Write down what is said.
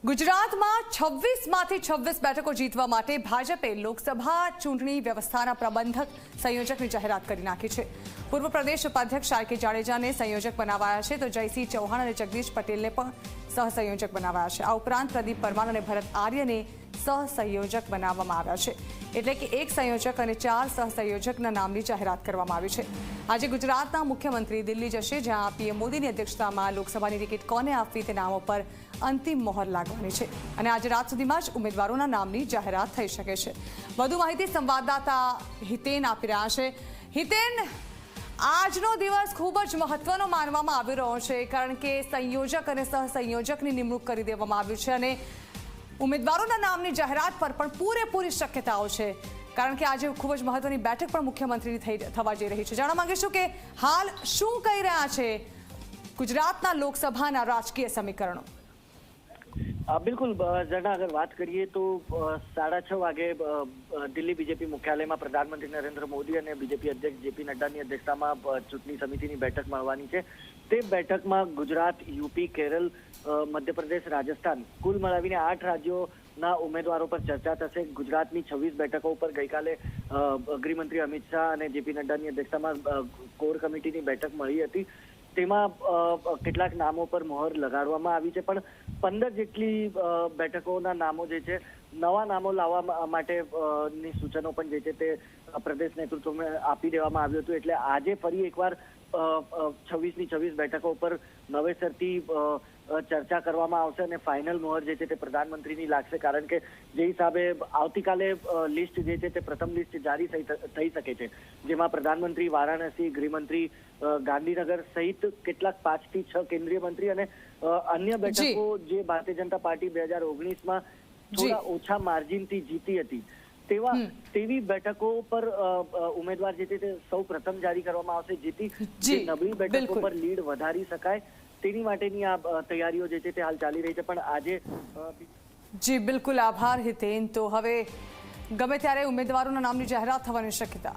ગુજરાતમાં 26માંથી 26 બેઠકો જીતવા માટે ભાજપે લોકસભા ચૂંટણી વ્યવસ્થાના પ્રબંધક સંયોજકની જાહેરાત કરી નાખી છે। પૂર્વ પ્રદેશ ઉપાધ્યક્ષ આર કે જાડેજાને સંયોજક બનાવાયા છે, તો જયસિંહ ચૌહાણ અને જગદીશ પટેલને પણ સહસંયોજક બનાવાયા છે। આ ઉપરાંત પ્રદીપ પરમાર અને ભરત આર્યને સહસંયોજક બનાવવામાં આવ્યા છે, એટલે કે એક સંયોજક અને 4 સહસંયોજકના નામની જાહેરાત કરવામાં આવી છે। આજે ગુજરાતના મુખ્યમંત્રી દિલ્હી જશે, જ્યાં પીએમ મોદીની અધ્યક્ષતામાં લોકસભાની ટિકિટ કોને આપવી તે નામો પર અંતિમ મોહર લાગવાની છે અને આજે રાત સુધીમાં જ ઉમેદવારોના નામની જાહેરાત થઈ શકે છે। વધુ માહિતી સંવાદદાતા હિતેન આપી રહ્યા છે। હિતેન, આજનો દિવસ ખૂબ જ મહત્વનો માનવામાં આવી રહ્યો છે, કારણ કે સંયોજક અને સહસંયોજકની નિમણૂક કરી દેવામાં આવ્યું છે અને ઉમેદવારોના નામની જાહેરાત પર પણ પૂરેપૂરી શક્યતાઓ છે, કારણ કે આજે ખૂબ જ મહત્વની બેઠક પણ મુખ્યમંત્રીની થવા જઈ રહી છે। જાણવા માંગીશું કે હાલ શું કહી રહ્યા છે ગુજરાતના લોકસભાના રાજકીય સમીકરણો। બિલકુલ ઝરણા, અગર વાત કરીએ તો 6:30 વાગે દિલ્હી બીજેપી મુખ્યાલયમાં પ્રધાનમંત્રી નરેન્દ્ર મોદી અને બીજેપી અધ્યક્ષ જેપી નડ્ડાની અધ્યક્ષતામાં ચૂંટણી સમિતિની બેઠક મળવાની છે। તે બેઠકમાં ગુજરાત, યુપી, કેરળ, મધ્યપ્રદેશ, રાજસ્થાન કુલ મળાવીને 8 રાજ્યોના ઉમેદવારો પર ચર્ચા થશે। ગુજરાતની 26 બેઠકો ઉપર ગઈકાલે ગૃહમંત્રી અમિત શાહ અને જેપી નડ્ડાની અધ્યક્ષતામાં કોર કમિટીની બેઠક મળી હતી। તેમાં કેટલાક નામો પર મોહર લગાડવામાં આવી છે, પણ 15 જેટલી બેઠકોના નામો જે છે, નવા નામો લાવવા માટે ની સૂચનો પણ જે છે તે પ્રદેશ નેતૃત્વને આપી દેવામાં આવ્યું હતું। એટલે આજે ફરી એકવાર 26ની 26 બેઠકો પર નવેસરથી ચર્ચા કરવામાં આવશે અને ફાઇનલ મોહર જે છે તે પ્રધાનમંત્રીની લાગશે, કારણ કે જે હિસાબે આવતીકાલે લિસ્ટ જે છે તે પ્રથમ લિસ્ટ જારી થઈ શકે છે, જેમાં પ્રધાનમંત્રી વારાણસી, ગૃહમંત્રી ગાંધીનગર સહિત કેટલાક 5 થી 6 કેન્દ્રીય મંત્રી અને અન્ય બેઠકો જે ભારતીય જનતા પાર્ટી 2019માં થોડા ઓછા માર્જિનથી જીતી હતી, તેવી બેઠકો પર ઉમેદવાર જે છે તે સૌ પ્રથમ જારી કરવામાં આવશે, જેથી નબળી બેઠકો પર લીડ વધારી શકાય તેની માટેની આ તૈયારીઓ જે છે તે હાલ ચાલી રહી છે। પણ આજે જી બિલકુલ, આભાર હિતેન। તો હવે ગમે ત્યારે ઉમેદવારોના નામની જાહેરાત થવાની શક્યતા